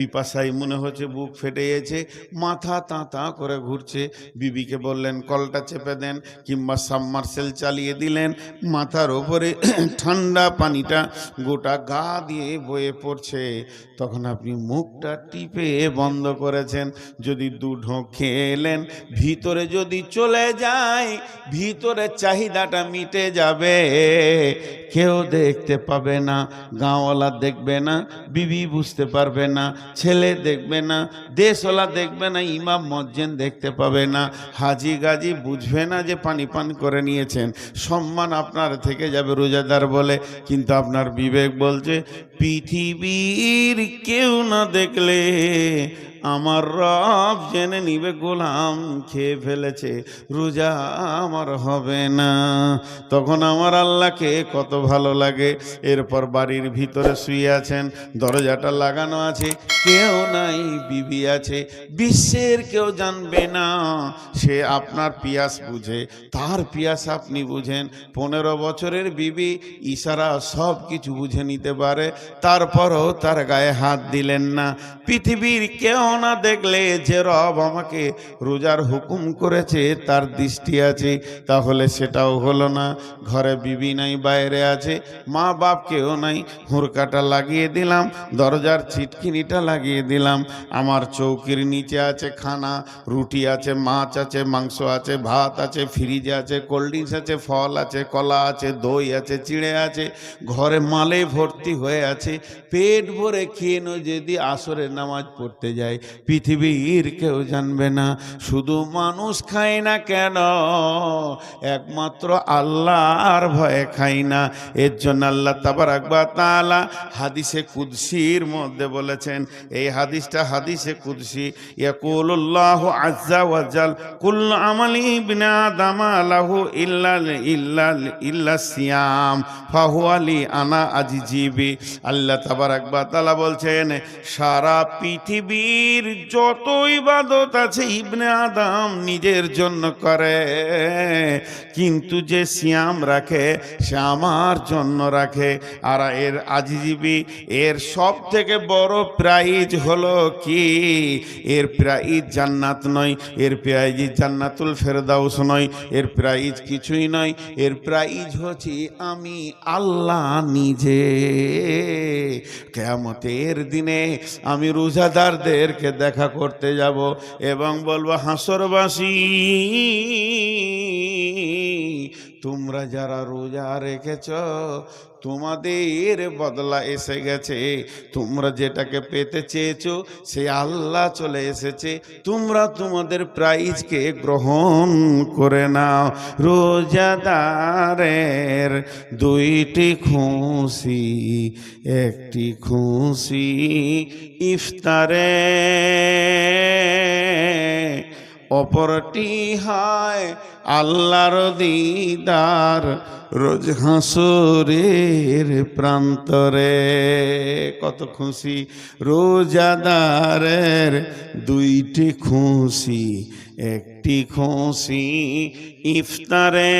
পিপাসায় মনে হচ্ছে বুক ফেটে গেছে, মাথা তাঁতা করে ঘুরছে। বিবিকে বললেন কলটা চেপে দেন, কিংবা সাবমার্সেল চালিয়ে দিলেন। মাথার ওপরে ঠান্ডা পানিটা গোটা গা দিয়ে বয়ে পড়ছে। তখন আপনি মুখটা টিপে বন্ধ করেছেন। যদি দু ঢোক খেয়ে এলেন, ভিতরে যদি চলে যায়, ভিতরে চাহিদাটা মিটে যাবে। কেউ দেখতে পাবে না, গাঁওয়ালা দেখবে না, বিবি বুঝতে পারবে না, ছেলে দেখবে না, দেশওয়ালা দেখবে না, ইমাম মজ্জেন দেখতে পাবে না, হাজি গাজি বুঝবে না যে পানি পান করে নিয়েছেন। সম্মান আপনার থেকে যাবে রোজাদার বলে। কিন্তু আপনার বিবেক বলছে পৃথিবীর কেউ না দেখলে আমার রব জেনে নিবে গোলাম খেয়ে ফেলেছে, রোজা আমার হবে না। তখন আমার আল্লাহকে কত ভালো লাগে। এরপর বাড়ির ভিতরে শুয়ে আছেন, দরজাটা লাগানো আছে, কেউ নাই, বিবি আছে। বিশ্বের কেউ জানবে না। সে আপনার পিয়াস বুঝে, তার পিয়াস আপনি বুঝেন। 15 বছরের বিবি ইশারা সব কিছু বুঝে নিতে পারে, তারপরও তার গায়ে হাত দিলেন না। পৃথিবীর কেউ না দেখলে যে রব আমাকে রোজার হুকুম করেছে তার দৃষ্টি আছে, তাহলে সেটাও হলো না। ঘরে বিবি নাই, বাইরে আছে, মা বাপ কেউ নাই, হুড়কাটা লাগিয়ে দিলাম, দরজার ছিটকিনিটা লাগিয়ে দিলাম। আমার চৌকির নিচে আছে খানা, রুটি আছে, মাছ আছে, মাংস আছে, ভাত আছে, ফ্রিজ আছে, কোল্ড ড্রিঙ্কস আছে, ফল আছে, কলা আছে, দই আছে, চিড়ে আছে, ঘরে মালে ভর্তি হয়ে আছে। পেট ভরে খেয়ে যদি আসরের নামাজ পড়তে যায়, পৃথিবীর কেউ জানবে না। শুধু মানুষ খায় না কেন, একমাত্র আল্লাহর ভয়ে খাই না। এর জন্য আল্লাহ তাবারাক ওয়া তাআলা হাদিসে কুদসির মধ্যে বলেছেন, এই হাদিসটা হাদিসে কুদসি, ইয়াকুলুল্লাহু আযজা ওয়া জাল কুল্লু আমালি ইবনে আদম লাহু ইল্লা সিয়াম ফাহুয়া লি আনা আজিজিবি। আল্লাহ তাবারাক ওয়া তাআলা বলছেন, সারা পৃথিবীর যত ইবাদত আছে ইবনে আদম নিজের জন্য করে, কিন্তু যে সিয়াম রাখে সে আমার জন্য রাখে। আর এর আজিজিবি, এর সব থেকে বড় প্রাইজ হলো কি? এর প্রাইজ জান্নাত নয়, এর প্রাইজ জান্নাতুল ফেরদাউস নয়, এর প্রাইজ কিছুই নয়। এর প্রাইজ হচ্ছে আমি আল্লাহ নিজে। কিয়ামতের দিনে আমি রোজাদারদেরকে দেখা করতে যাব এবং বলবো, হাসরবাসী তোমরা যারা রোজা রেখেছ তোমাদের বদলা এসে গেছে। তোমরা যেটাকে পেতে চেয়েছো সে আল্লাহ চলে এসেছে, তোমরা তোমাদের প্রাইজকে গ্রহণ করে নাও। রোজাদারের দুইটি খুশি, একটি খুশি ইফতারে, অপরটি হয় আল্লাহর দিদার রোজ হাসরের প্রান্তরে। কত খুশি রোজাদারের দুইটি খুশি, একটি খুশি ইফতারে,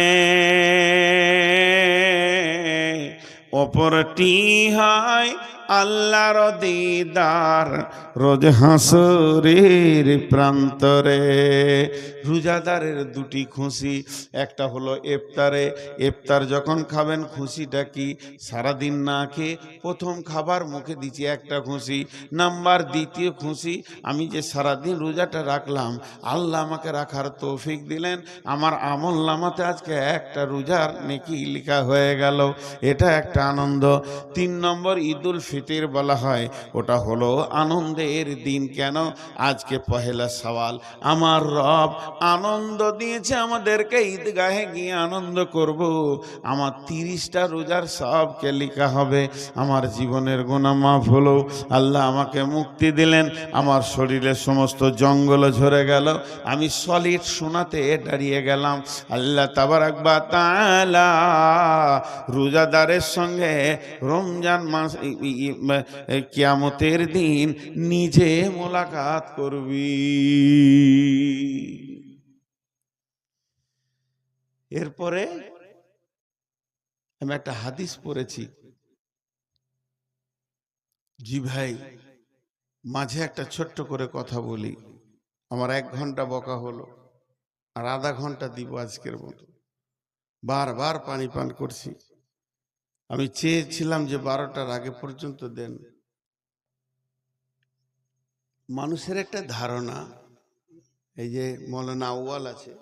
অপরটি হয় আল্লাহর দিদার রোজ হাসরের প্রান্তরে। রোজাদারের দুটি খুশি, একটা হলো ইফতারে। ইফতার যখন খাবেন খুশিটা কি? সারাদিন না খেয়ে প্রথম খাবার মুখে দিচ্ছি, একটা খুশি। নাম্বার দ্বিতীয় খুশি, আমি যে সারাদিন রোজাটা রাখলাম, আল্লাহ আমাকে রাখার তৌফিক দিলেন, আমার আমল নামাতে আজকে একটা রোজার নেকি লেখা হয়ে গেল, এটা একটা আনন্দ। 3 নম্বর ঈদুল ফিতর বলা হয়, ওটা হলো আনন্দের দিন। কেন? আজকে পহেলা সওয়াল, আমার রব আনন্দ দিয়েছে আমাদেরকে, ঈদগাহে গিয়ে আনন্দ করব। আমার 30টা রোজার সবকে লেখা হবে, আমার জীবনের গুনাহ মাফ হলো, আল্লাহ আমাকে মুক্তি দিলেন, আমার শরীরের সমস্ত জঙ্গল ঝরে গেল, আমি সলিড সোনাতে দাঁড়িয়ে গেলাম। আল্লাহ তাবারাক ওয়া তাআলা রোজাদারের সঙ্গে রমজান মাস কিয়ামতের দিন নিজে মোলাকাত করবি। এরপরে আমি একটা হাদিস পড়েছি, জি ভাই, মাঝে একটা ছোট্ট করে কথা বলি। আমার 1 ঘন্টা বকা হলো, আর আধা ঘন্টা দিব আজকের মতো। বারবার পানি পান করছি। আমি চেয়েছিলাম যে 12টার আগে পর্যন্ত দেন। মানুষের একটা ধারণা, এই যে মৌলানা আউয়াল আছে,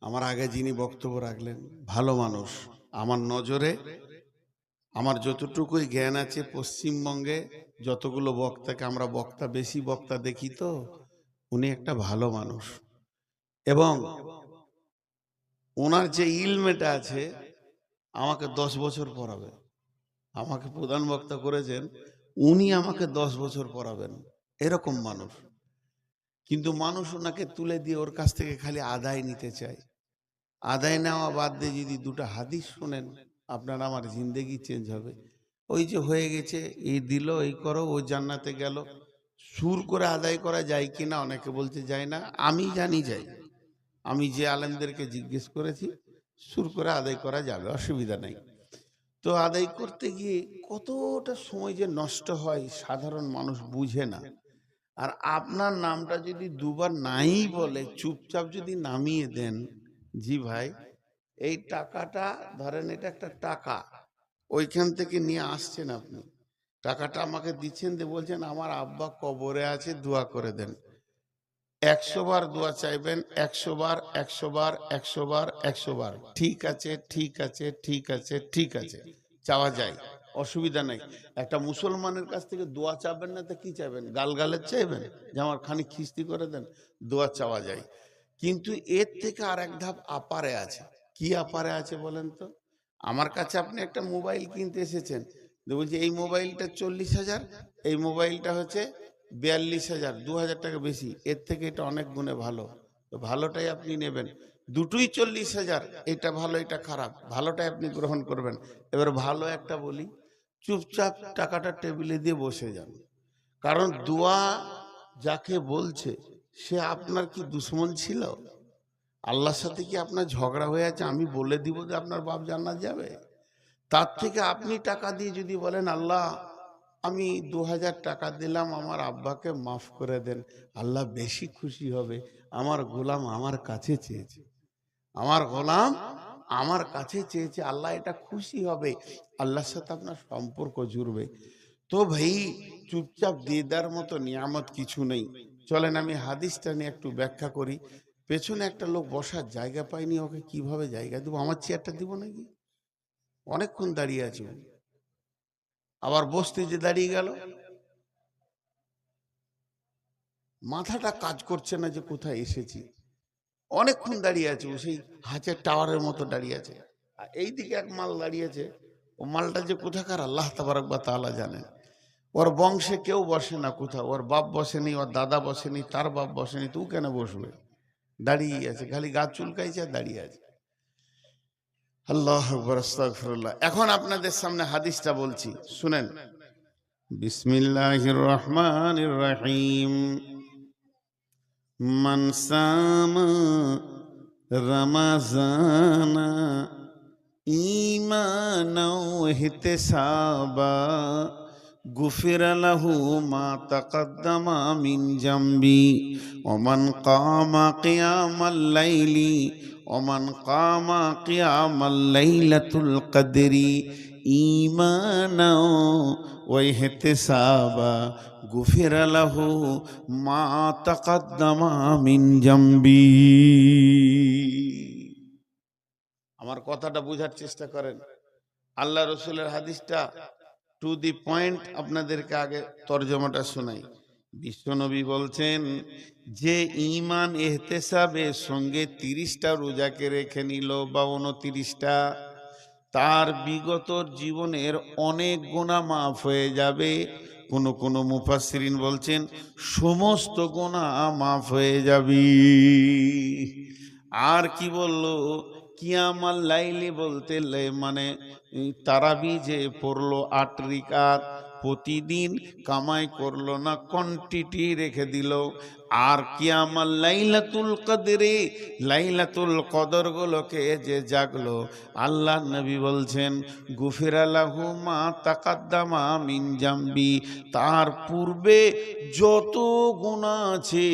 আমার আগে যিনি বক্তব্য রাখলেন, ভালো মানুষ। আমার নজরে, আমার যতটুকুই জ্ঞান আছে, পশ্চিমবঙ্গে যতগুলো বক্তাকে আমরা বেশি বক্তা দেখি, তো উনি একটা ভালো মানুষ। এবং ওনার যে ইলমেটা আছে, আমাকে 10 বছর পড়াবে। আমাকে প্রধান বক্তা করেছেন, উনি আমাকে 10 বছর পড়াবেন, এরকম মানুষ। কিন্তু মানুষ ওনাকে তুলে দিয়ে ওর কাছ থেকে খালি আদায় নিতে চায়। আদায় নেওয়া বাদ দিয়ে যদি দুটো হাদিস শোনেন, আপনার আমার জিন্দেগি চেঞ্জ হবে। ওই যে হয়ে গেছে, এই দিল, এই করো, ও জান্নাতে গেল। সুর করে আদায় করা যায় কিনা অনেকে বলতে যায় না, আমি জানি যাই। আমি যে আলেমদেরকে জিজ্ঞেস করেছি, সুর করে আদায় করা যাবে, অসুবিধা নেই। তো আদায় করতে গিয়ে কতটা সময় যে নষ্ট হয়, সাধারণ মানুষ বুঝে না। আর আপনার নামটা যদি দুবার নাই বলে চুপচাপ যদি নামিয়ে দেন, জি ভাই, এই টাকাটা ধরেন, এটা একটা টাকা, ওইখান থেকে নিয়ে আসছেন আপনি, টাকাটা আমাকে দিচ্ছেন, দিয়ে বলছেন আমার আব্বা কবরে আছে, দোয়া করে দেন। 100 বার দোয়া চাইবেন, 100 বার, 100 বার, 100 বার, 100 বার, ঠিক আছে, ঠিক আছে, ঠিক আছে, ঠিক আছে, চাওয়া যায়, অসুবিধা নাই। একটা মুসলমানের কাছ থেকে দোয়া চাবেন না তো কি চাইবেন? গালগালের চাইবেন যে আমার খানিক খিস্তি করে দেন? দোয়া চাওয়া যায়। কিন্তু এর থেকে আর এক ধাপ আপারে আছে। কি আপারে আছে বলেন তো? আমার কাছে আপনি একটা মোবাইল কিনতে এসেছেন, বলছি এই মোবাইলটা 40,000, এই মোবাইলটা হচ্ছে 42,000, 2,000 টাকা বেশি, এর থেকে এটা অনেক গুণে ভালো, তো ভালোটাই আপনি নেবেন। দুটোই 40,000, এটা ভালো এটা খারাপ, ভালোটাই আপনি গ্রহণ করবেন। এবার ভালো একটা বলি, চুপচাপ টাকাটা টেবিলে দিয়ে বসে যান। কারণ দোয়া যাকে বলছে, সে আপনার কি দুশ্মন ছিল? আল্লাহর সাথে কি আপনার ঝগড়া হয়ে আছে আমি বলে দিব যে আপনার বাপ জান্নাত যাবে? তার থেকে আপনি টাকা দিয়ে যদি বলেন আল্লাহ আমি 2,000 টাকা দিলাম, আমার আব্বাকে মাফ করে দেন, আল্লাহ বেশি খুশি হবে। আমার গোলাম আমার কাছে চেয়েছে, আমার গোলাম আমার কাছে চেয়েছে, আল্লাহ এটা খুশি হবে, আল্লাহর সাথে আপনার সম্পর্ক জুড়বে। তো ভাই, চুপচাপ দিয়ে দেওয়ার মতো নিয়ামত কিছু নেই। চলেন আমি হাদিসটা নিয়ে একটু ব্যাখ্যা করি। পেছনে একটা লোক বসার জায়গা পায়নি, ওকে কিভাবে জায়গা দেবো? আমার চেয়ারটা দিব নাকি? অনেকক্ষণ দাঁড়িয়ে আছে, আবার বসতে যে দাঁড়িয়ে গেল, মাথাটা কাজ করছে না যে কোথায় এসেছি। অনেকক্ষণ দাঁড়িয়ে আছে, ও সেই হাঁচের টাওয়ারের মতো দাঁড়িয়ে আছে। আর এইদিকে এক মাল দাঁড়িয়ে আছে, ও মালটা যে কোথাকার আল্লাহ তাবারক ওয়া তাআলা জানেন। ওর বংশে কেউ বসে না কোথাও, ওর বাপ বসেনি, ওর দাদা বসেনি, তার বাপ বসেনি, তুই কেন বসবে? দাঁড়িয়ে আছে, খালি গা চুলকাইছে আর দাঁড়িয়ে আছে। আল্লাহু আকবার, আস্তাগফিরুল্লাহ। এখন আপনাদের সামনে হাদিসটা বলছি, শুনেন। বিসমিল্লাহির রহমানির রহিম। মান সামা রমাজানা ঈমানাও ইহতিসাবা গুফিরা লাহু মা তাকাদ্দামা মিন জামবি ওমান কামা কিয়ামাল লাইলি ওমান কামা কিয়ামাল লাইলাতুল কদরি ঈমানাও ওয়া ইহতিসাবা গুফিরা লাহু মা তাকাদ্দামা মিন জামবি। আমার কথাটা বোঝার চেষ্টা করেন। আল্লাহ রসুলের হাদিসটা টু দি পয়েন্ট আপনাদেরকে আগে তর্জমাটা শোনাই। বিশ্বনবী বলছেন, যে ঈমান ইহতেসাবের সঙ্গে 30টা রোজাকে রেখে নিল বা 29টা, তার বিগত জীবনের অনেক গুনাহ মাফ হয়ে যাবে। কোন কোন মুফাসসিরিন বলছেন সমস্ত গুনাহ মাফ হয়ে যাবে। আর কি বললো? কিয়ামাল লাইলি বলতে মানে তারাবি যে পড়লো 8 রাকাত, প্রতিদিন কামাই করলো না, কোয়ান্টিটি রেখে দিল। আর কিয়ামত লাইলাতুল কদরে, লাইলাতুল কদর গুলোকে যে জাগলো, আল্লাহ নবী বলছেন গুফিরা লাহু মা তাকাদ্দামা মিন জামবি, তার পূর্বে যত গুনাহ আছে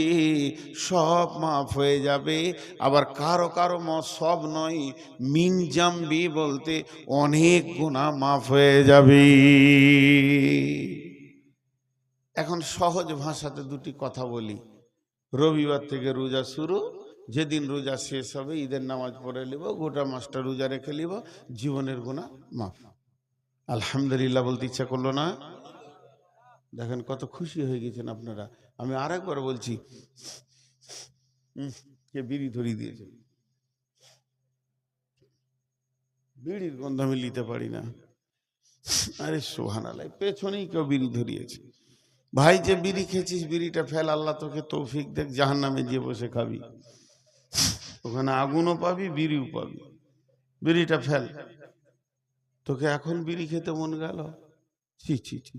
সব মাফ হয়ে যাবে। আবার কারো কারো সব নয়, মিন জামবি বলতে অনেক গুনাহ মাফ হয়ে যাবে। এখন সহজ ভাষাতে দুটি কথা বলি। রবিবার থেকে রোজা শুরু, যেদিন রোজা শেষ হবে ঈদের নামাজ পড়ে নিব, গোটা মাসটা রোজা রেখে নিব, জীবনের গুনাহ মাফ। আলহামদুলিল্লাহ বলতে ইচ্ছা করলো না? দেখেন কত খুশি হয়ে গেছেন আপনারা। আমি আর একবার বলছি, কে বিড়ি ধরিয়ে দিয়েছে, বিড়ির গন্ধ আমি নিতে পারি না। আরে সুবহানাল্লাহ, পেছনেই কেউ বিড়ি ধরিয়েছে। ভাই যে বিড়ি খেয়েছিস বিড়িটা ফেল, আল্লাহ তোকে তৌফিক দেখ, জাহান্নামে গিয়ে বসে খাবি, ওখানে আগুনও পাবি বিড়িও পাবি। বিড়িটা ফেল। তোকে এখন বিড়ি খেতে মন গেল? ছি ছি ছি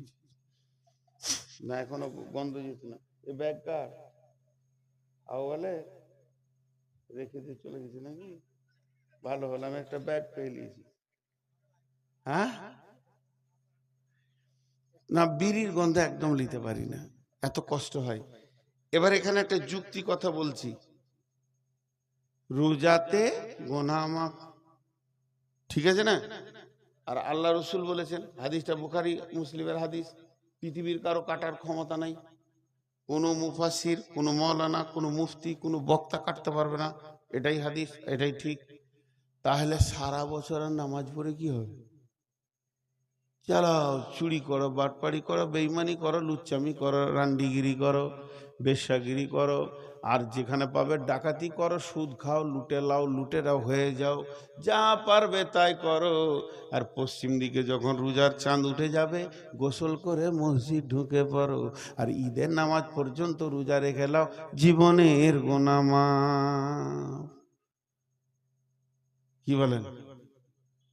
না, এখনো গন্ধ যেত না। এ ব্যাগ কার? আও বলে রেখে দিয়ে চলে গেছে নাকি? ভালো হলো, আমি একটা ব্যাগ পেয়ে নিয়েছি। হ্যাঁ না, বিড়ির গন্ধ একদম নিতে পারি না, এত কষ্ট হয়। এবার এখানে একটা যুক্তি কথা বলছি, রোজাতে গুনাহ মাফ, ঠিক আছে না? আর আল্লাহ রসুল বলেছেন, হাদিসটা বুখারী মুসলিমের হাদিস, পৃথিবীর কারো কাটার ক্ষমতা নাই, কোনো মুফাসির, কোনো মৌলানা, কোনো মুফতি, কোনো বক্তা কাটতে পারবে না, এটাই হাদিস, এটাই ঠিক। তাহলে সারা বছর আর নামাজ পড়ে কি হবে? চালাও, চুরি করো, বাটপাড়ি করো, বেঈমানি করো, লুচ্চামি করো, রান্ডিগিরি করো, বেশ্যাগিরি করো, আর যেখানে পাবে ডাকাতি করো, সুদ খাও, লুটে লাও, লুটেরাও হয়ে যাও, যা পারবে তাই করো। আর পশ্চিম দিকে যখন রোজার চাঁদ উঠে যাবে, গোসল করে মসজিদ ঢুকে পড়ো, আর ঈদের নামাজ পর্যন্ত রোজা রেখে লাও, জীবনের গুনাহ মাফ। কি বলেন?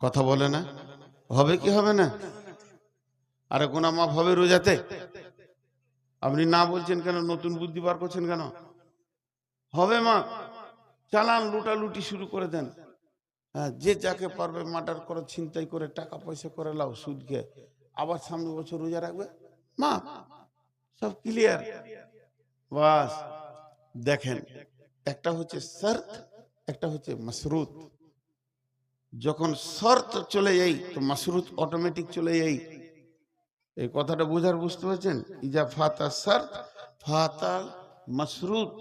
কথা বলে না? হবে কি হবে না? আরে গুনাহ মাফ হবে রোজাতে? আপনি না বলছেন কেন? নতুন বুদ্ধি বার করছেন কেন? হবে মা, চালান, লুটালুটি শুরু করে দেন। হ্যাঁ, যে যাকে পারবে মার্ডার করে, ছিনতাই করে, টাকা পয়সা করে লাও, সুদ খেয়ে, আবার সামনে বছর রোজা রাখবে, মা সব ক্লিয়ার। বাস দেখেন, একটা হচ্ছে শর্ত, একটা হচ্ছে মাসরুত। যখন শর্ত চলে যাই তো মাসরুত অটোমেটিক চলে যাই। এই কথাটা বুঝতে পারছেন? ইজা ফাতা শর্ত ফাতা মাসরুত।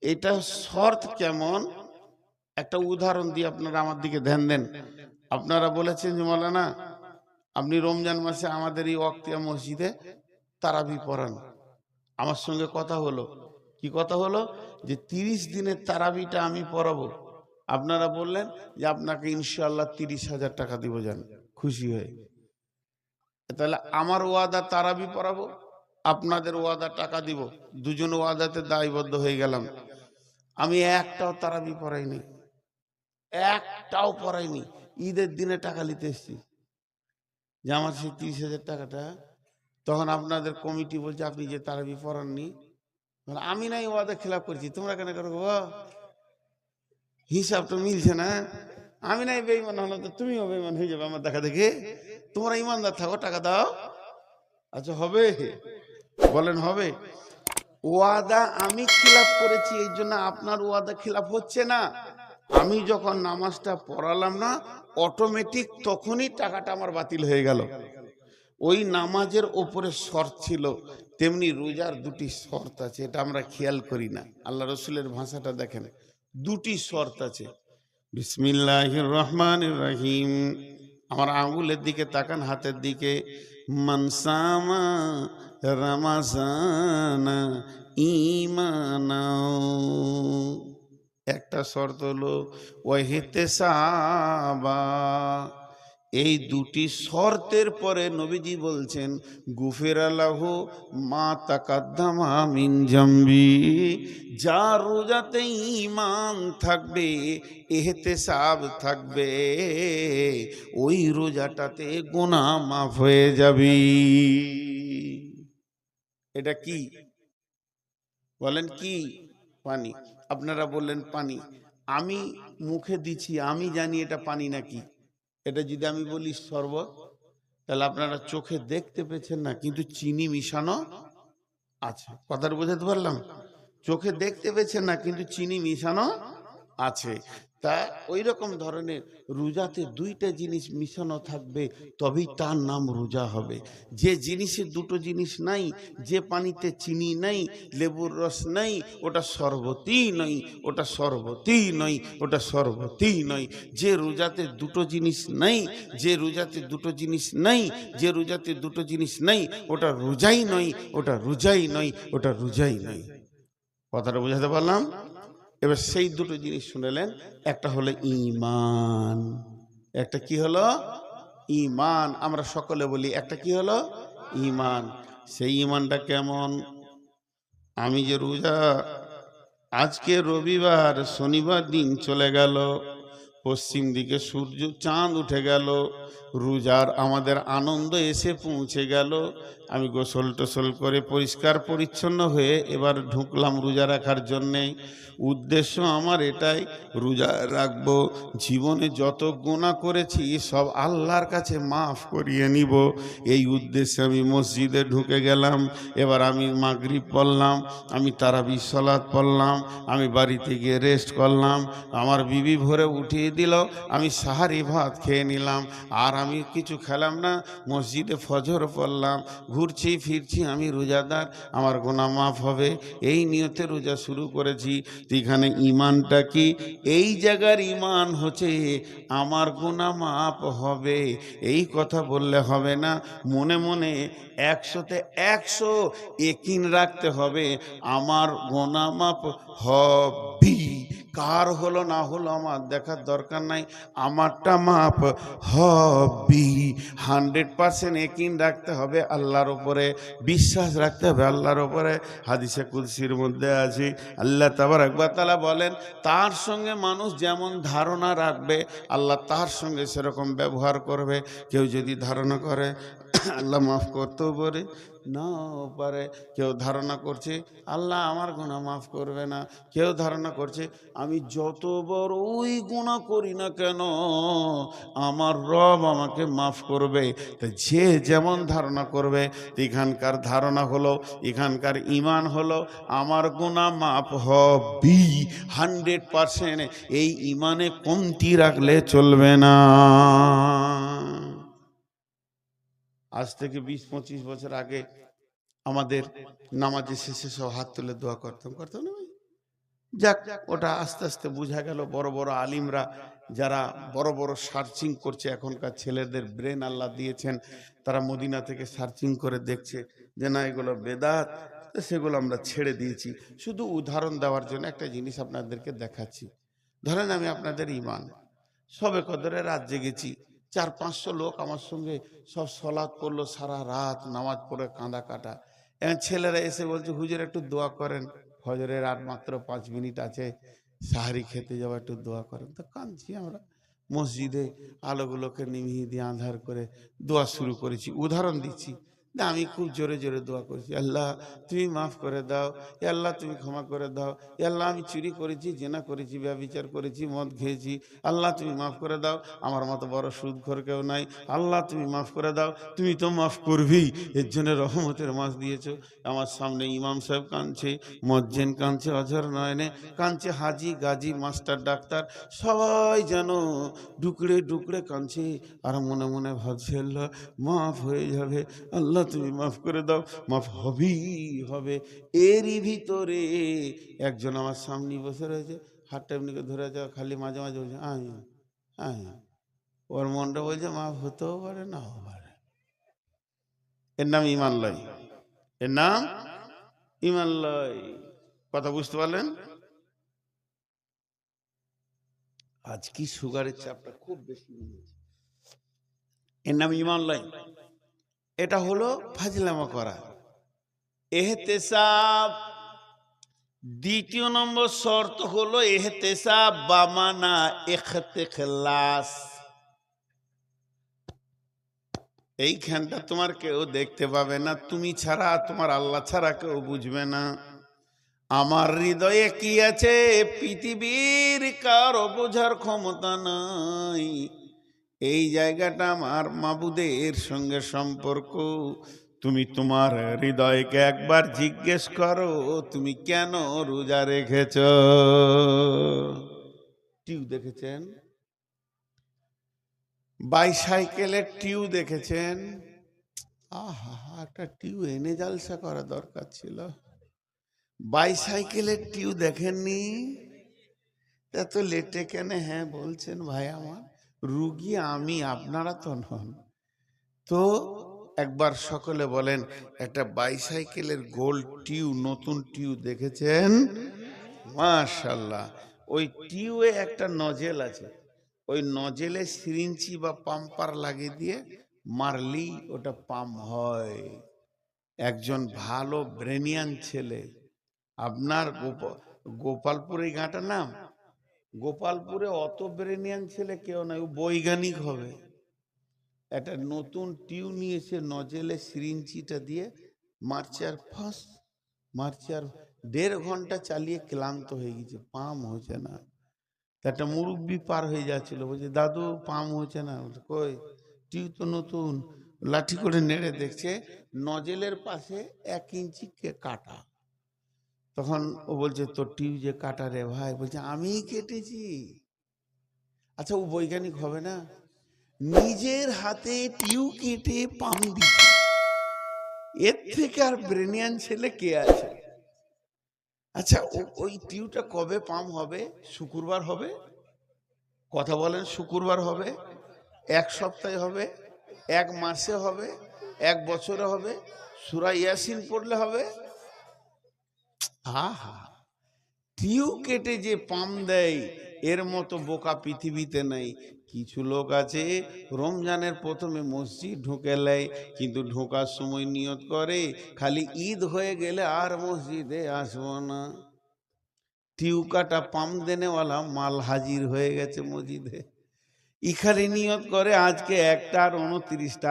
এটা শর্ত কেমন, একটা উদাহরণ দিয়ে আপনারা আমার দিকে ধ্যান দেন। আপনারা বলেছেন যে মাওলানা আপনি রমজান মাসে আমাদের এই ওয়াক্তিয়া মসজিদে তারাবি পড়ান। আমার সঙ্গে কথা হলো, কি কথা হলো, যে 30 দিনের তারাবিটা আমি পড়াবো। আপনারা বললেন যে আপনাকে ইনশাআল্লাহ 30,000 টাকা দিব, যান খুশি হয়ে। তাহলে আমার ওয়াদা তারাবি পড়াবো, আপনাদের ওয়াদা টাকা দিব, দুজন ওয়াদাতে দায়বদ্ধ হয়ে গেলাম। আমি একটাও তারাবি পড়াইনি, একটাও পড়াইনি। ঈদের দিনে টাকা নিতে এসছি, যে আমার সেই 30,000 টাকাটা। তখন আপনাদের কমিটি বলছে আপনি যে তারাবি পড়াননি, আমি নাই ওয়াদা খেলাপ করছি, তোমরা কেন করবো? হিসাব তো মিলছে না। আমি নাই বেঈমান হলাম তো তুমিও বেঈমান হয়ে যাবে আমার দেখা দেখে। তোমরা ইমানদার থাকো, টাকা দাও। আচ্ছা হবে? বলেন হবে? ওয়াদা আমি খিলাফ করেছি, এই জন্য আপনার ওয়াদা খিলাফ হচ্ছে না। আমি যখন নামাজটা পড়ালাম না, অটোমেটিক তখনই টাকাটা আমার বাতিল হয়ে গেল। ওই নামাজের ওপরে শর্ত ছিল, তেমনি রোজার দুটি শর্ত আছে, এটা আমরা খেয়াল করি না। আল্লাহ রসুলের ভাষাটা দেখেন, দুটি শর্ত আছে। বিসমিল্লাহির রহমানির রহিম, আমার আঙ্গুলের দিকে তাকান, হাতের দিকে। মানসামা রমাজানা ঈমানাও, একটা শর্ত হলো ওয়াহিতেসাবা, এই দুটি শর্তের পরে নবীজি বলছেন গুফিরা লাহু মা তাকাদ্দামা মিন জামবি। যার রোজাতে ঈমান থাকবে, ইহতিসাব থাকবে, ওই রোজাটাতে গুনাহ মাফ হয়ে যাবে। এটা কি বলেন? কি পানি? আপনারা বললেন পানি, আমি মুখে দিচ্ছি, আমি জানি এটা পানি নাকি। এটা যদি আমি বলি শরবত, তাহলে আপনারা চোখে দেখতে পেয়েছেন না, কিন্তু চিনি মিশানো আছে। কথাটা বোঝাতে পারলাম? চোখে দেখতে পেয়েছেন না, কিন্তু চিনি মিশানো আছে। তা ওই রকম ধরনের রোজাতে দুইটা জিনিস মিশানো থাকবে, তবেই তার নাম রোজা হবে। যে জিনিসের দুটো জিনিস নাই, যে পানিতে চিনি নাই, লেবুর রস নাই, ওটা শরবতই নয়, ওটা শরবতই নয়, ওটা শরবতই নয়। যে রোজাতে দুটো জিনিস নাই, যে রোজাতে দুটো জিনিস নাই, যে রোজাতে দুটো জিনিস নাই, ওটা রোজাই নয়, ওটা রোজাই নয়, ওটা রোজাই নয়। কথাটা বোঝাতে পারলাম? এবার সেই দুটো জিনিস শুনেলেন, একটা হলো ঈমান, একটা কি হলো? ঈমান। আমরা সকলে বলি একটা কি হলো? ঈমান। সেই ঈমানটা কেমন? আমি যে রোজা, আজকে রবিবার, শনিবার দিন চলে গেল, পশ্চিম দিকে সূর্য চাঁদ উঠে গেল, রোজার আমাদের আনন্দ এসে পৌঁছে গেল, আমি গোসল টোসল করে পরিষ্কার পরিচ্ছন্ন হয়ে এবার ঢুকলাম রোজা রাখার জন্যে। উদ্দেশ্য আমার এটাই, রোজা রাখবো, জীবনে যত গুনাহ করেছি সব আল্লাহর কাছে মাফ করিয়ে নিব। এই উদ্দেশ্যে আমি মসজিদে ঢুকে গেলাম। এবার আমি মাগরিব পড়লাম, আমি তারাবি সালাত পড়লাম, আমি বাড়িতে গিয়ে রেস্ট করলাম, আমার বিবি ভোরে উঠিয়ে দিল, আমি সাহারি ভাত খেয়ে নিলাম, আর আমি কিছু খেলাম না, মসজিদে ফজর পড়লাম, ঘুরছি ফিরছি, আমি রোজাদার, আমার গুনাহ মাফ হবে, এই নিয়তে রোজা শুরু করেছি। এখানে ঈমানটা কি? এই জায়গার ঈমান হচ্ছে আমার গুনাহ মাফ হবে, এই কথা বললে হবে না, মনে মনে 100তে 100 ইয়াকিন রাখতে হবে আমার গুনাহ মাফ হবে। কার হলো না হলো আমার দেখার দরকার নাই, আমারটা মাপ হবে। 100% ইয়াকিন রাখতে হবে আল্লাহর উপরে, বিশ্বাস রাখতে হবে আল্লাহর উপরে। হাদিসে কুদসির মধ্যে আছে, আল্লাহ তাবারক ওয়া তাআলা বলেন, তার সঙ্গে মানুষ যেমন ধারণা রাখবে, আল্লাহ তার সঙ্গে সেরকম ব্যবহার করবে। কেউ যদি ধারণা করে আল্লাহ মাফ করতেও পারে, নাও পারে। কেউ ধারণা করছে আল্লাহ আমার গুনাহ মাফ করবে না, কেউ ধারণা করছে আমি যত বড়ই গুনাহ করি না কেন আমার রব আমাকে মাফ করবে। তো যে যেমন ধারণা করবে, এখানকার ধারণা হলো, এখানকার ঈমান হলো আমার গুনাহ মাফ হবে 100%। এই ঈমানে কমতি রাখলে চলবে না। আজ থেকে 20-25 বছর আগে আমাদের নামাজের শেষে সব হাত তুলে দোয়া করতাম না ভাই? যাক, ওটা আস্তে আস্তে বোঝা গেল, বড় বড় আলিমরা যারা বড় বড় সার্চিং করছে, এখনকার ছেলেদের ব্রেন আল্লাহ দিয়েছেন, তারা মদিনা থেকে সার্চিং করে দেখছে যে না এগুলো বেদাত, সেগুলো আমরা ছেড়ে দিয়েছি। শুধু উদাহরণ দেওয়ার জন্য একটা জিনিস আপনাদেরকে দেখাচ্ছি। ধরেন আমি আপনাদের ঈমান, সবে কদরে রাত জেগেছি, 400-500 লোক আমার সঙ্গে সব সলাৎ করলো, সারা রাত নামাজ পড়ে কাঁদা কাটা। এখন ছেলেরা এসে বলছে হুজুর একটু দোয়া করেন, ফজরের আর মাত্র 5 মিনিট আছে, সাহারি খেতে যাওয়া, একটু দোয়া করেন। তো কাঁদছি আমরা, মসজিদে আলোগুলোকে নিভিয়ে দিয়ে আঁধার করে দোয়া শুরু করেছি। উদাহরণ দিচ্ছি, না আমি খুব জোরে জোরে দোয়া করছি, আল্লাহ তুমি মাফ করে দাও, এ আল্লাহ তুমি ক্ষমা করে দাও, এ আল্লাহ আমি চুরি করেছি, জেনা করেছি, ব্যভিচার করেছি, মদ খেয়েছি, আল্লাহ তুমি মাফ করে দাও, আমার মতো বড় সুদখোর কেউ নাই, আল্লাহ তুমি মাফ করে দাও, তুমি তো মাফ করবেই, এর জন্য রহমতের মাস দিয়েছো। আমার সামনে ইমাম সাহেব কাঁদছে, মজ্জেন কাঁদছে, অঝর নয়নে কাঁদছে, হাজি গাজী মাস্টার ডাক্তার সবাই যেন ডুকরে ডুকরে কাঁদছে, আর মনে মনে ভাবছে আল্লাহ মাফ হয়ে যাবে, আল্লাহ তুমি মাফ করে দাও, মাফ হবেই হবে। এরই ভিতরে একজন আমার সামনে বসে রয়েছে, হাতটা এমনি করে ধরে যাওয়া, খালি মাঝে মাঝে বলছে আয় আয়, ওর মনটা বলছে মাফ হতেও পারে নাও পারে। এর নাম ঈমান লয়, এর নাম ঈমান লয়। কথা বুঝতে পারলেন? আজ কি সুগারের চাপটা খুব বেশি হয়েছে, এর নাম ইমান লয়। এটা হলো ফাজলামা করা, এহতেসাব। দ্বিতীয় নম্বর শর্ত হলো এহতেসাব বামানা ইখতিলাস। এইখানটা তোমার কেউ দেখতে পাবে না, তুমি ছাড়া, তোমার আল্লাহ ছাড়া কেউ বুঝবে না। আমার হৃদয়ে কি আছে পৃথিবীর কারো বোঝার ক্ষমতা নাই। এই জায়গাটা আমার মাবুদের সঙ্গে সম্পর্ক। তুমি তোমার হৃদয়কে একবার জিজ্ঞেস করো, তুমি কেন রোজা রেখেছ? টিউ দেখেছেন? বাইসাইকেলের টিউ দেখেছেন? আহা, একটা টিউ এনে জালসা করা দরকার ছিল। বাইসাইকেলের টিউ দেখেননি? এত লেটে কেন হ্যাঁ বলছেন ভাই? আমার রুগী আমি, আপনারা তো নন। তো একবার সকলে বলেন, একটা বাইসাইকেলের গোল টিউ, নতুন টিউ দেখেছেন? মাশাআল্লাহ। ওই টিউয়ে একটা নজেল আছে, ওই নজেলে সিরিঞ্চি বা পাম্পার লাগিয়ে দিয়ে মারলি ওটা পাম্প হয়। একজন ভালো ব্রেনিয়ান ছেলে, আপনার গোপালপুরে গাঁটার নাম, গোপালপুরে অত ব্রেনিয়ান ছেলে কেউ নাই, ও বৈজ্ঞানিক হবে। একটা নতুন টিউ নিয়েছে, নজেলে সিরিঞ্চিটা দিয়ে মারছে আর ফাঁস মারছে, আর 1.5 ঘন্টা চালিয়ে ক্লান্ত হয়ে গেছে, পাম হচ্ছে না। একটা মুরব্বি পার হয়ে যাচ্ছিল, বলছে দাদু পাম হচ্ছে না। কই, টিউ তো নতুন। লাঠি করে নেড়ে দেখছে নজেলের পাশে 1 ইঞ্চি কাটা। তখন ও বলছে তোর টিউ যে কাটা রে ভাই, বলছে আমিই কেটেছি। আচ্ছা, ও বৈজ্ঞানিক হবে না? নিজের হাতে টিউ কেটে পাম দিচ্ছে, এর থেকে আর ব্রেনিয়ান ছেলে কে আছে? আচ্ছা, ওই টিউটা কবে পাম হবে? শুক্রবার হবে? কথা বলেন, শুক্রবার হবে? 1 সপ্তাহে হবে? 1 মাসে হবে? 1 বছরে হবে? সূরা ইয়াসিন পড়লে হবে? আহা, টিউ কেটে যে পাম দেয়, এর মতো বোকা পৃথিবীতে নাই। কিছু লোক আছে রমজানের প্রথমে মসজিদ ঢুকে নেয়, কিন্তু ঢোকার সময় নিয়ত করে খালি ঈদ হয়ে গেলে আর মসজিদে আসবো না। টিউ কাটা পাম দেনেওয়ালা মাল হাজির হয়ে গেছে মসজিদে। ইখানে নিয়ত করে আজকে 1টা আর 29টা,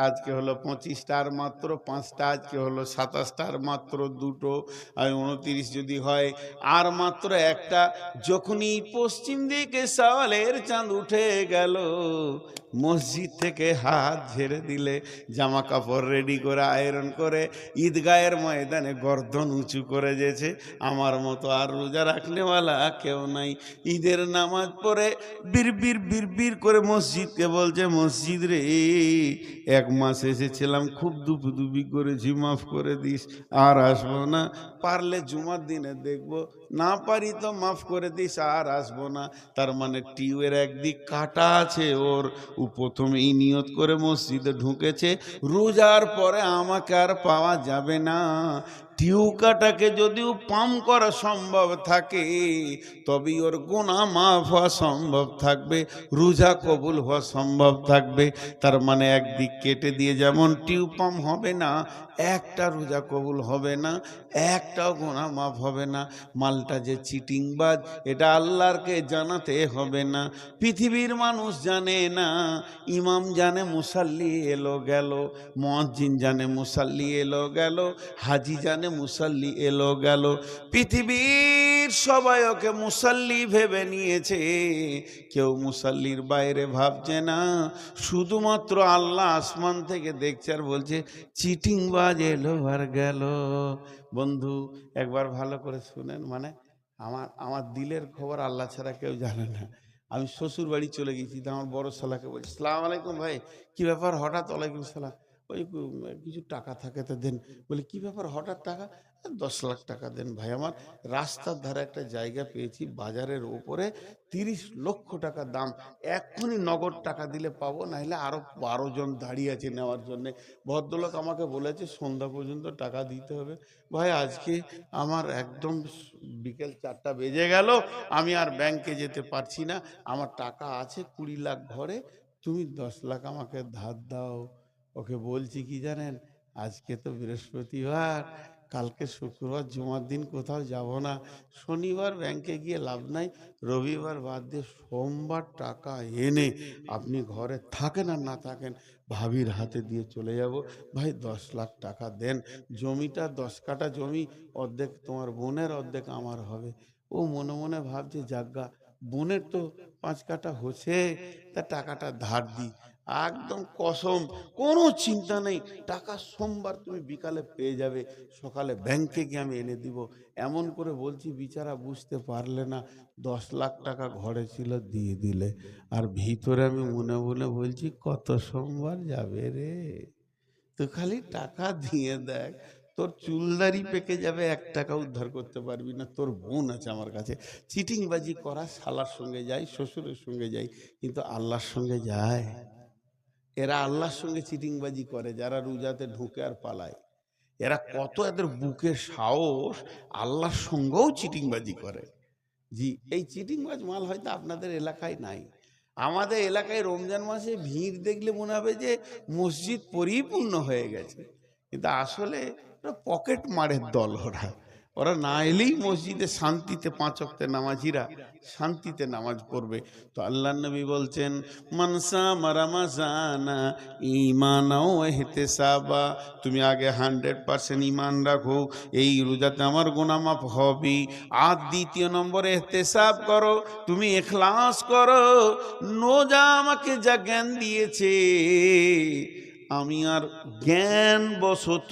আজকে হলো 25টা আর মাত্র 5টা, আজকে হলো 27টা আর মাত্র 2টো, আর 29 যদি হয় আর মাত্র 1টা। যখনই পশ্চিম দিকে সওয়ালের চাঁদ উঠে গেল, মসজিদ থেকে হাত ঝেড়ে দিলে, জামা কাপড় রেডি করে আয়রন করে ঈদগাহের ময়দানে গর্দন উঁচু করে যেছে। আমার মতো আর রোজা রাখনেওয়ালা কেউ নাই। ঈদের নামাজ পড়ে বিড়বিড় বিড়বিড় করে মসজিদকে বলছে, মসজিদ রে 1 মাস এসেছিলাম, খুব দুপুদুপি করেছি, মাফ করে দিস, আর আসবো না। পারলে জুমার দিনে দেখবো, না পারি তো মাফ করে দিস, আর আসবো না। তার মানে টিউয়ের একদিক কাটা আছে ওর। ও প্রথমেই নিয়ত করে মসজিদে ঢুকেছে, রোজার পরে আমাকে আর পাওয়া যাবে না। টিউ কাটাকে যদিও পাম করা সম্ভব থাকে, তবেই ওর গুনাহ মাফ হওয়া সম্ভব থাকবে, রোজা কবুল হওয়া সম্ভব থাকবে। তার মানে একদিক কেটে দিয়ে যেমন টিউ পাম হবে না, একটা রোজা কবুল হবে না, একটাও গুনাহ মাফ হবে না। মালটা যে চিটিংবাজ, এটা আল্লাহরকে জানাতে হবে না। পৃথিবীর মানুষ জানে না, ইমাম জানে মুসাল্লি এলো গেল, মুয়াজ্জিন জানে মুসাল্লি এলো গেল, হাজি জানে মুসাল্লি এলো গেল। পৃথিবীর সবাই ওকে মুসাল্লি ভেবে নিয়েছে, কেউ মুসাল্লির বাইরে ভাবছে না। শুধুমাত্র আল্লাহ আসমান থেকে দেখছে আর বলছে চিটিংবাজ এলো আর গেল। বন্ধু, একবার ভালো করে শুনেন, মানে আমার দিলের খবর আল্লাহ ছাড়া কেউ জানে না। আমি শ্বশুর বাড়ি চলে গেছি, তো আমার বড় শালাকে বলছি, সালাম আলাইকুম ভাই। কি ব্যাপার হঠাৎ? ওয়ালাইকুম সালাম। ওই কিছু টাকা থাকে তো দেন। বলে কি ব্যাপার হঠাৎ টাকা? 10 লাখ টাকা দেন ভাই, আমার রাস্তার ধারে একটা জায়গা পেয়েছি বাজারের উপরে, 30 লক্ষ টাকা দাম, এক্ষুনি নগদ টাকা দিলে পাবো, নাহলে আরো 12 জন দাঁড়িয়ে আছে নেওয়ার জন্যে। ভদ্রলোক আমাকে বলেছে সন্ধ্যা পর্যন্ত টাকা দিতে হবে। ভাই আজকে আমার একদম বিকেল 4টা বেজে গেল, আমি আর ব্যাংকে যেতে পারছি না, আমার টাকা আছে 20 লাখ ঘরে, তুমি 10 লাখ আমাকে ধার দাও। ওকে বলছি কি জানেন, আজকে তো বৃহস্পতিবার, কালকে শুক্রবার জুমার দিন কোথাও যাব না, শনিবার ব্যাংকে গিয়ে লাভ নাই, রবিবার বাদ দিয়ে সোমবার টাকা এনে আপনি ঘরে থাকেন আর না থাকেন ভাবির হাতে দিয়ে চলে যাব। ভাই 10 লাখ টাকা দেন, জমিটা 10 কাঠা জমি, অর্ধেক তোমার বোনের অর্ধেক আমার হবে। ও মনে মনে ভাবছে জাগা বোনের তো 5 কাঠা হচ্ছে, তা টাকাটা ধার দিই। একদম কসম, কোনো চিন্তা নেই, টাকা সোমবার তুমি বিকালে পেয়ে যাবে, সকালে ব্যাংকে গিয়ে আমি এনে দিব। এমন করে বলছি, বিচারা বুঝতে পারলে না। 10 লাখ টাকা ঘরে ছিল, দিয়ে দিলে। আর ভিতরে আমি মনে মনে বলছি, কত সোমবার যাবে রে, তো খালি টাকা দিয়ে দেখ, তোর চুলদারি পেকে যাবে, 1 টাকা উদ্ধার করতে পারবি না। তোর বোন আছে আমার কাছে। চিটিংবাজি করা শালার সঙ্গে যায়, শ্বশুরের সঙ্গে যায়, কিন্তু আল্লাহর সঙ্গে যায়? এরা আল্লাহর সঙ্গে চিটিংবাজি করে যারা রোজাতে ঢুকে আর পালায়। এরা কত এদের বুকের সাহস, আল্লাহর সঙ্গেও চিটিংবাজি করে। জি, এই চিটিংবাজ মাল হয়তো আপনাদের এলাকায় নাই। আমাদের এলাকায় রমজান মাসে ভিড় দেখলে মনে হবে যে মসজিদ পরিপূর্ণ হয়ে গেছে, কিন্তু আসলে পকেট মারের দল। ওরা ওরা না এলেই মসজিদে শান্তিতে 5 ওয়াক্তের নামাজিরা শান্তিতে নামাজ পড়বে। তো আল্লাহ নবী বলছেন, মানসা মারামাজানা ঈমানাও ইহতিসাবা, তুমি আগে 100% ঈমান রাখো, এই রোজাতে আমার গুনাহ মাফ হবে। আর দ্বিতীয় নম্বরে ইহতিসাব করো, তুমি ইখলাস করো, রোজা আমাকে যা জ্ঞান দিয়েছে, আমি আর জ্ঞান বশত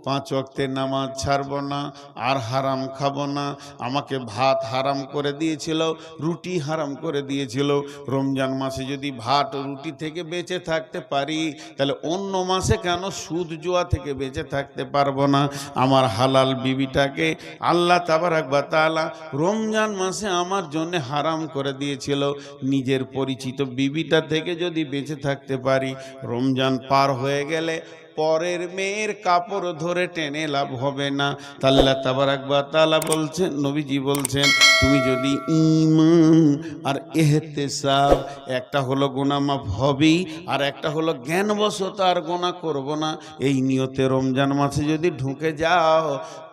5 ওয়াক্তের নামাজ ছাড়ব না, আর হারাম খাবো না। আমাকে ভাত হারাম করে দিয়েছিল, রুটি হারাম করে দিয়েছিল। রমজান মাসে যদি ভাত রুটি থেকে বেঁচে থাকতে পারি, তাহলে অন্য মাসে কেন সুদ জুয়া থেকে বেঁচে থাকতে পারবো না? আমার হালাল বিবিটাকে আল্লাহ তাবারাক ওয়া তাআলা রমজান মাসে আমার জন্য হারাম করে দিয়েছিল। নিজের পরিচিত বিবিটা থেকে যদি বেঁচে থাকতে পারি, রমজান পার হয়ে গেলে পরের মেয়ের কাপড় ধরে টেনে লাভ হবে না। আল্লাহ তাবারাক ওয়া তাআলা বলছেন, নবীজি বলছেন, তুমি যদি ঈমান আর ইহতিসাব, একটা হলো গুনাহ মাফ হবেই, আর একটা হলো জ্ঞানবশত আর গুনাহ করব না, এই নিয়তে রমজান মাসে যদি ঢুকে যাও,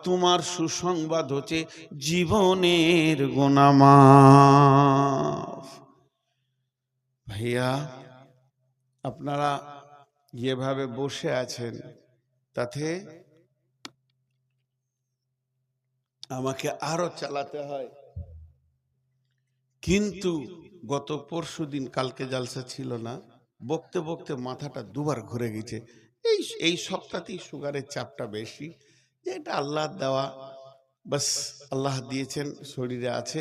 তোমার সুসংবাদ হচ্ছে জীবনের গুনাহ মাফ। ভাইয়া, আপনারা যেভাবে বসে আছেন, তাতে আমাকে আরো চালাতে হয়। কিন্তু গত পরশুদিন, কালকে জালসা ছিল না, বকতে বকতে মাথাটা দুবার ঘুরে গেছে। এই সপ্তাহতেই সুগারের চাপটা বেশি, যে এটা আল্লাহ দেওয়া, বাস আল্লাহ দিয়েছেন, শরীরে আছে।